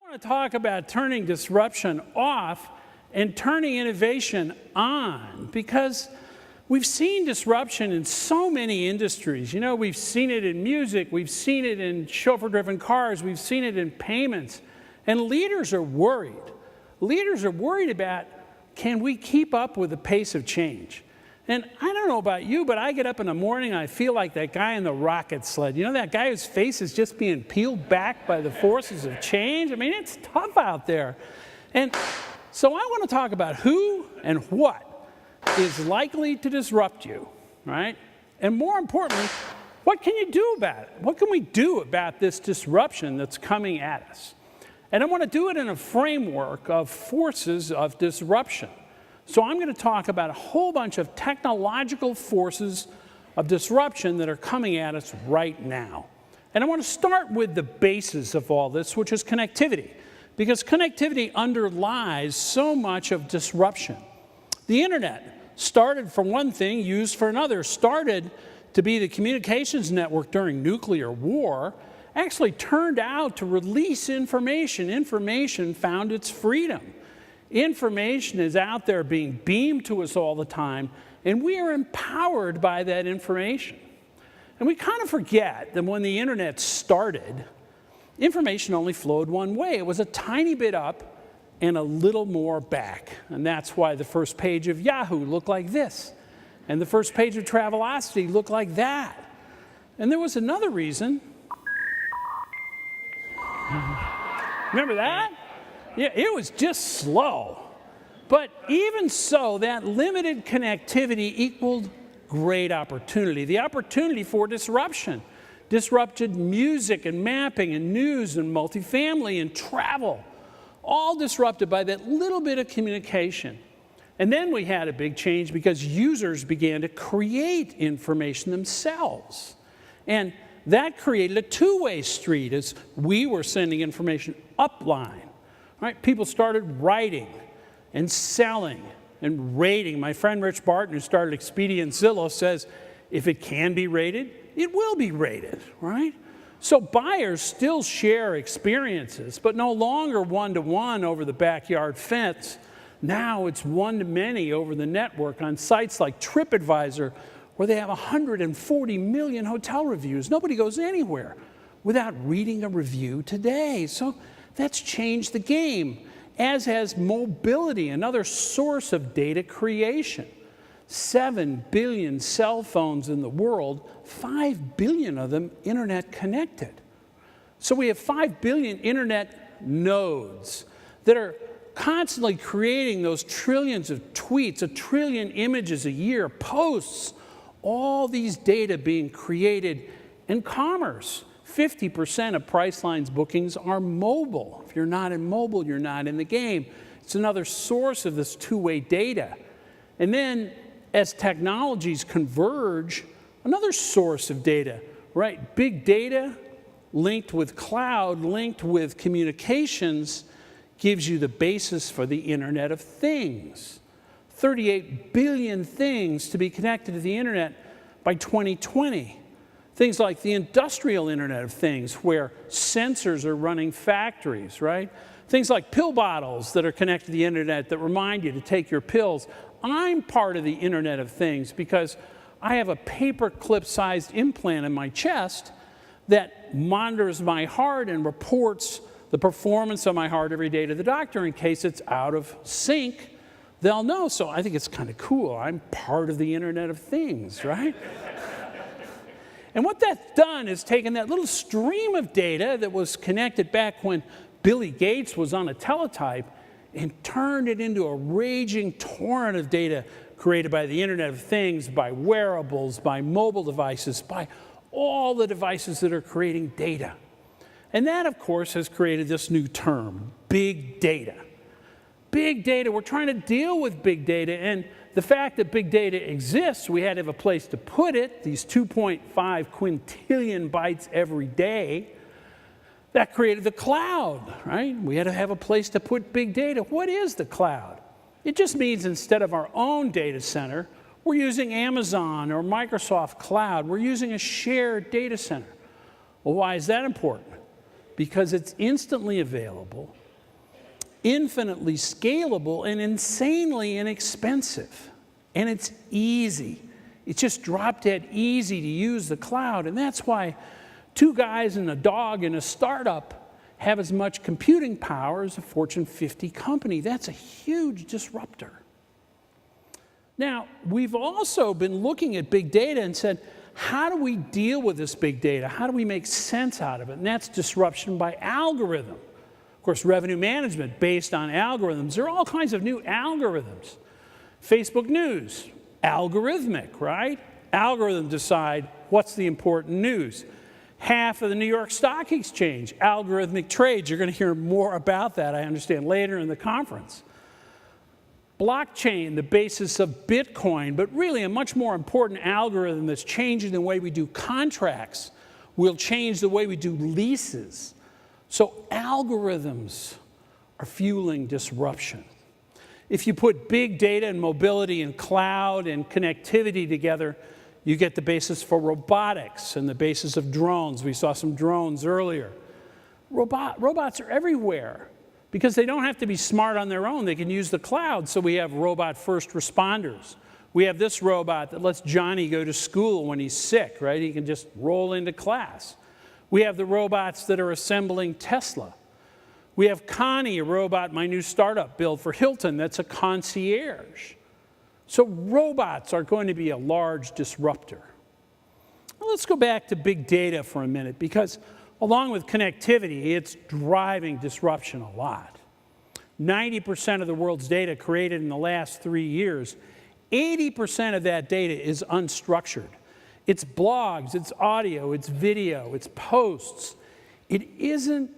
I want to talk about turning disruption off and turning innovation on, because we've seen disruption in so many industries. You know, we've seen it in music, we've seen it in chauffeur-driven cars, we've seen it in payments, and leaders are worried. Leaders are worried about, can we keep up with the pace of change? And I don't know about you, but I get up in the morning and I feel like that guy in the rocket sled. You know, that guy whose face is just being peeled back by the forces of change? I mean, it's tough out there. And so I want to talk about who and what is likely to disrupt you, right? And more importantly, what can you do about it? What can we do about this disruption that's coming at us? And I want to do it in a framework of forces of disruption. So I'm going to talk about a whole bunch of technological forces of disruption that are coming at us right now. And I want to start with the basis of all this, which is connectivity, because connectivity underlies so much of disruption. The internet started for one thing, used for another, started to be the communications network during nuclear war, actually turned out to release information. Information found its freedom. Information is out there being beamed to us all the time, and we are empowered by that information. And we kind of forget that when the internet started, information only flowed one way. It was a tiny bit up and a little more back. And that's why the first page of Yahoo looked like this, and the first page of Travelocity looked like that. And there was another reason. Remember that? Yeah, it was just slow. But even so, that limited connectivity equaled great opportunity. The opportunity for disruption. Disrupted music and mapping and news and multifamily and travel. All disrupted by that little bit of communication. And then we had a big change because users began to create information themselves. And that created a two-way street as we were sending information upline. Right? People started writing and selling and rating. My friend Rich Barton, who started Expedia and Zillow, says, if it can be rated, it will be rated, right? So buyers still share experiences, but no longer one-to-one over the backyard fence. Now it's one-to-many over the network on sites like TripAdvisor, where they have 140 million hotel reviews. Nobody goes anywhere without reading a review today. So that's changed the game, as has mobility, another source of data creation. 7 billion cell phones in the world, 5 billion of them internet connected. So we have 5 billion internet nodes that are constantly creating those trillions of tweets, a trillion images a year, posts, all these data being created in commerce. 50% of Priceline's bookings are mobile. If you're not in mobile, you're not in the game. It's another source of this two-way data. And then as technologies converge, another source of data, right? Big data linked with cloud, linked with communications, gives you the basis for the Internet of Things. 38 billion things to be connected to the internet by 2020. Things like the industrial Internet of Things, where sensors are running factories, right? Things like pill bottles that are connected to the internet that remind you to take your pills. I'm part of the Internet of Things because I have a paper clip-sized implant in my chest that monitors my heart and reports the performance of my heart every day to the doctor in case it's out of sync. They'll know. So I think it's kind of cool. I'm part of the Internet of Things, right? And what that's done is taken that little stream of data that was connected back when Billy Gates was on a teletype and turned it into a raging torrent of data created by the Internet of Things, by wearables, by mobile devices, by all the devices that are creating data. And that, of course, has created this new term, big data. Big data, we're trying to deal with big data, and the fact that big data exists, we had to have a place to put it, these 2.5 quintillion bytes every day. That created the cloud, right? We had to have a place to put big data. What is the cloud? It just means instead of our own data center, we're using Amazon or Microsoft Cloud. We're using a shared data center. Well, why is that important? Because it's instantly available. infinitely scalable and insanely inexpensive. And it's easy. It's just drop dead easy to use the cloud. And that's why 2 guys and a dog in a startup have as much computing power as a Fortune 50 company. That's a huge disruptor. Now, we've also been looking at big data and said, how do we deal with this big data? How do we make sense out of it? And that's disruption by algorithm. Of course, revenue management based on algorithms. There are all kinds of new algorithms. Facebook News, algorithmic, right? Algorithms decide what's the important news. Half of the New York Stock Exchange, algorithmic trades. You're going to hear more about that, I understand, later in the conference. Blockchain, the basis of Bitcoin, but really a much more important algorithm that's changing the way we do contracts, will change the way we do leases. So algorithms are fueling disruption. If you put big data and mobility and cloud and connectivity together, you get the basis for robotics and the basis of drones. We saw some drones earlier. Robots are everywhere because they don't have to be smart on their own. They can use the cloud. So we have robot first responders. We have this robot that lets Johnny go to school when he's sick, right? He can just roll into class. We have the robots that are assembling Tesla. We have Connie, a robot, my new startup built for Hilton, that's a concierge. So robots are going to be a large disruptor. Well, let's go back to big data for a minute, because along with connectivity, it's driving disruption a lot. 90% of the world's data created in the last 3 years, 80% of that data is unstructured. It's blogs, it's audio, it's video, it's posts. It isn't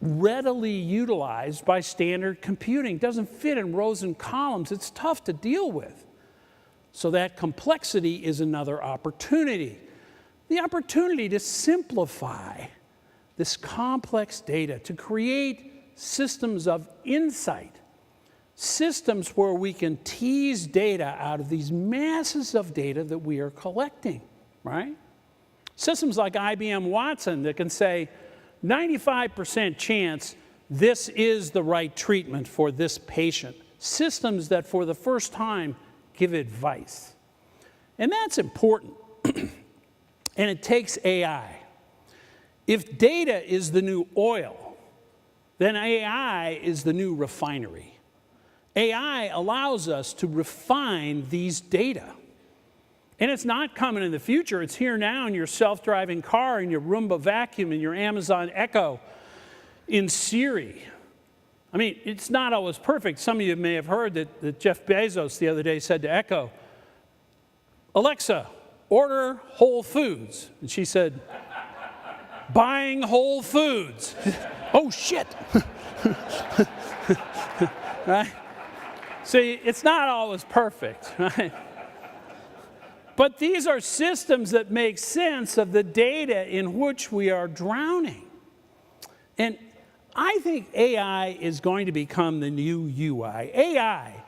readily utilized by standard computing. It doesn't fit in rows and columns. It's tough to deal with. So that complexity is another opportunity. The opportunity to simplify this complex data, to create systems of insight, systems where we can tease data out of these masses of data that we are collecting, right? Systems like IBM Watson that can say, 95% chance this is the right treatment for this patient. Systems that for the first time give advice. And that's important. And it takes AI. If data is the new oil, then AI is the new refinery. AI allows us to refine these data. And it's not coming in the future. It's here now in your self-driving car, in your Roomba vacuum, in your Amazon Echo, in Siri. I mean, it's not always perfect. Some of you may have heard that Jeff Bezos the other day said to Echo, Alexa, order Whole Foods. And she said, buying Whole Foods. Oh, shit. Right? See, it's not always perfect, right? But these are systems that make sense of the data in which we are drowning. And I think AI is going to become the new UI. AI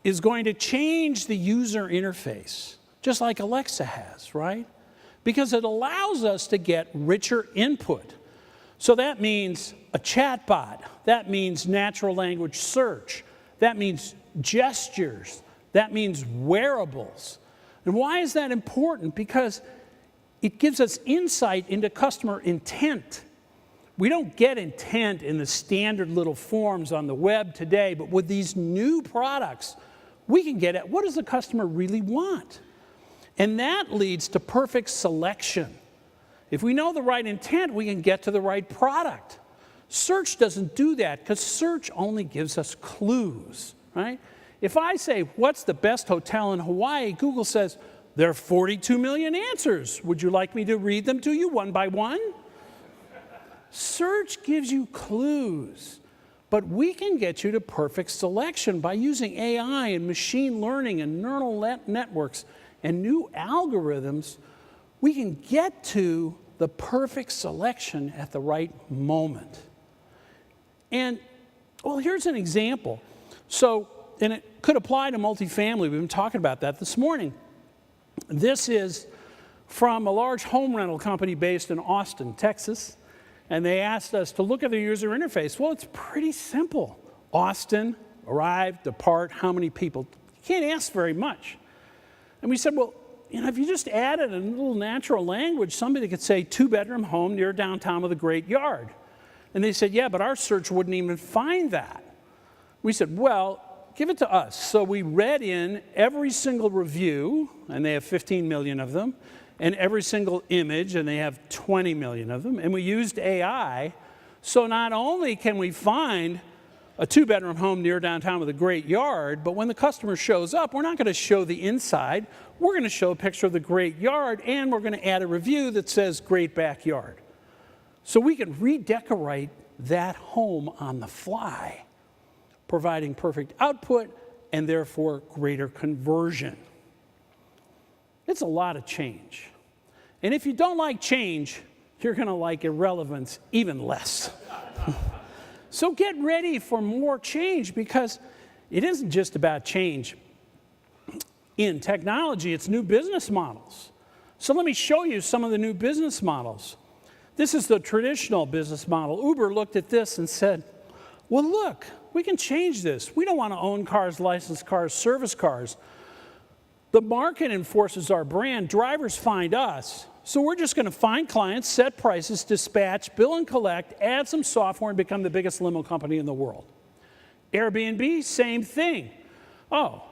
is going to change the user interface, just like Alexa has, right? Because it allows us to get richer input. So that means a chatbot. That means natural language search. That means gestures. That means wearables. And why is that important? Because it gives us insight into customer intent. We don't get intent in the standard little forms on the web today, but with these new products, we can get at what does the customer really want? And that leads to perfect selection. If we know the right intent, we can get to the right product. Search doesn't do that because search only gives us clues, right? If I say, what's the best hotel in Hawaii? Google says, there are 42 million answers. Would you like me to read them to you one by one? Search gives you clues, but we can get you to perfect selection by using AI and machine learning and neural networks and new algorithms. We can get to the perfect selection at the right moment. And, well, here's an example. So, and it could apply to multifamily. We've been talking about that this morning. This is from a large home rental company based in Austin, Texas. And they asked us to look at the user interface. Well, it's pretty simple. Austin, arrive, depart, how many people? You can't ask very much. And we said, well, if you just added a little natural language, somebody could say 2-bedroom home near downtown with a great yard. And they said, yeah, but our search wouldn't even find that. We said, well, give it to us. So we read in every single review, and they have 15 million of them, and every single image, and they have 20 million of them. And we used AI, so not only can we find a 2-bedroom home near downtown with a great yard, but when the customer shows up, we're not going to show the inside. We're going to show a picture of the great yard, and we're going to add a review that says great backyard. So we can redecorate that home on the fly, providing perfect output and therefore greater conversion. It's a lot of change. And if you don't like change, you're going to like irrelevance even less. So get ready for more change, because it isn't just about change in technology, it's new business models. So let me show you some of the new business models. This is the traditional business model. Uber looked at this and said, well, look, we can change this. We don't want to own cars, license cars, service cars. The market enforces our brand. Drivers find us. So we're just going to find clients, set prices, dispatch, bill and collect, add some software, and become the biggest limo company in the world. Airbnb, same thing. Oh,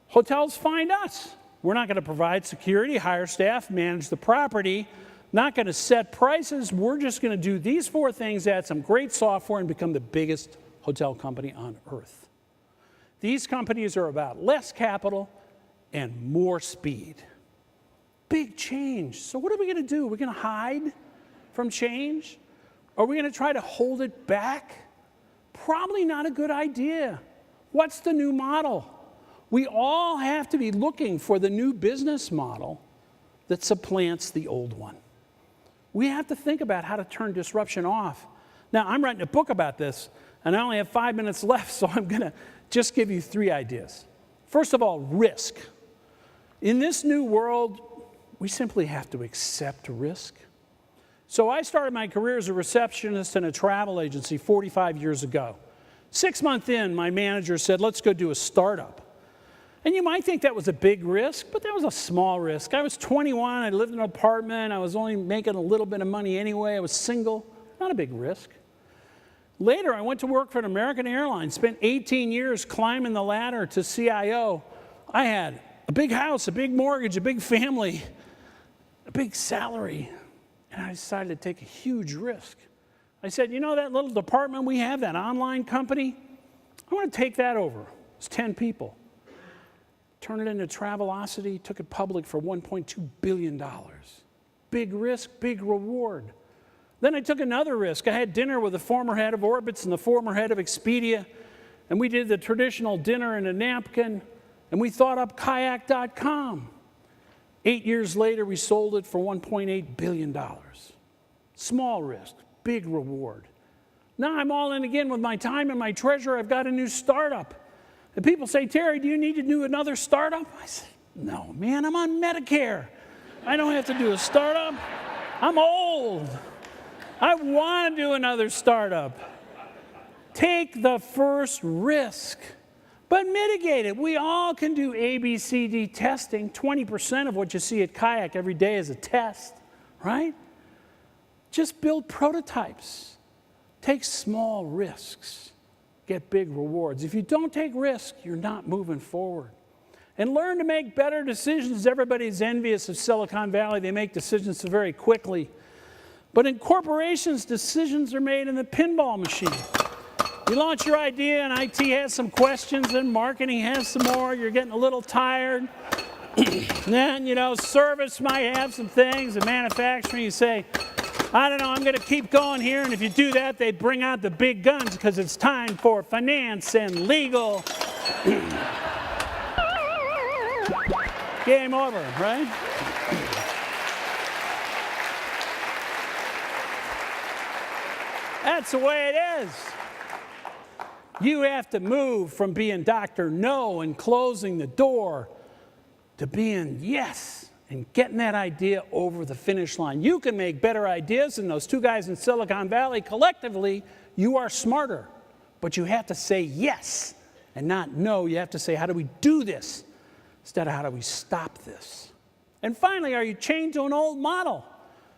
hotels find us. We're not going to provide security, hire staff, manage the property, not going to set prices. We're just going to do these 4 things, add some great software, and become the biggest hotel company on earth. These companies are about less capital and more speed. Big change. So what are we going to do? We're going to hide from change? Are we going to try to hold it back? Probably not a good idea. What's the new model? We all have to be looking for the new business model that supplants the old one. We have to think about how to turn disruption off. Now, I'm writing a book about this, and I only have 5 minutes left, so I'm going to just give you 3 ideas. First of all, risk. In this new world, we simply have to accept risk. So I started my career as a receptionist in a travel agency 45 years ago. 6 months in, my manager said, let's go do a startup. And you might think that was a big risk, but that was a small risk. I was 21, I lived in an apartment, I was only making a little bit of money anyway, I was single, not a big risk. Later, I went to work for American Airlines, spent 18 years climbing the ladder to CIO. I had a big house, a big mortgage, a big family, a big salary, and I decided to take a huge risk. I said, you know that little department we have, that online company? I want to take that over. It's 10 people. Turn it into Travelocity, took it public for $1.2 billion. Big risk, big reward. Then I took another risk. I had dinner with the former head of Orbitz and the former head of Expedia, and we did the traditional dinner in a napkin, and we thought up Kayak.com. 8 years later, we sold it for $1.8 billion. Small risk, big reward. Now I'm all in again with my time and my treasure. I've got a new startup. And people say, Terry, do you need to do another startup? I said, no, man, I'm on Medicare. I don't have to do a startup. I'm old. I want to do another startup. Take the first risk, but mitigate it. We all can do ABCD testing. 20% of what you see at Kayak every day is a test, right? Just build prototypes. Take small risks. Get big rewards. If you don't take risk, you're not moving forward. And learn to make better decisions. Everybody's envious of Silicon Valley. They make decisions so very quickly. But in corporations, decisions are made in the pinball machine. You launch your idea, and IT has some questions, and marketing has some more. You're getting a little tired. Then, service might have some things, and manufacturing, you say, I don't know, I'm going to keep going here. And if you do that, they bring out the big guns because it's time for finance and legal. Game over, right? That's the way it is. You have to move from being Dr. No and closing the door to being yes and getting that idea over the finish line. You can make better ideas than those 2 guys in Silicon Valley. Collectively, you are smarter. But you have to say yes and not no. You have to say, how do we do this? Instead of how do we stop this? And finally, are you chained to an old model?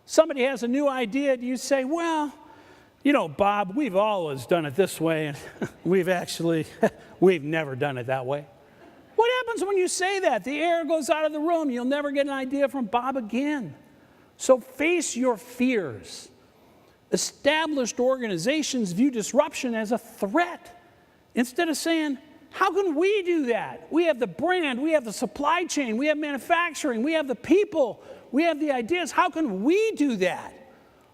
Somebody has a new idea, do you say, well, you know, Bob, we've always done it this way, and we've never done it that way. What happens when you say that? The air goes out of the room. You'll never get an idea from Bob again. So face your fears. Established organizations view disruption as a threat. Instead of saying, how can we do that? We have the brand, we have the supply chain, we have manufacturing, we have the people, we have the ideas. How can we do that?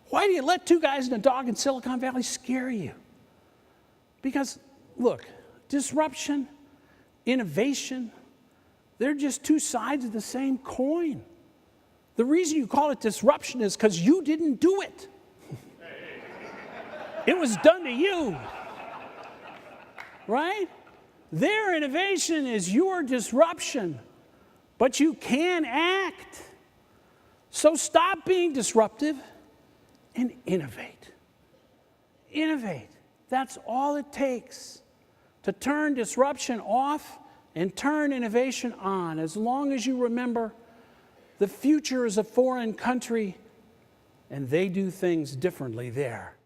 Why do you let two guys and a dog in Silicon Valley scare you? Because, look, disruption, innovation, they're just two sides of the same coin. The reason you call it disruption is because you didn't do it. It was done to you, right? Their innovation is your disruption, but you can act. So stop being disruptive and innovate. Innovate. That's all it takes to turn disruption off and turn innovation on. As long as you remember, the future is a foreign country, and they do things differently there.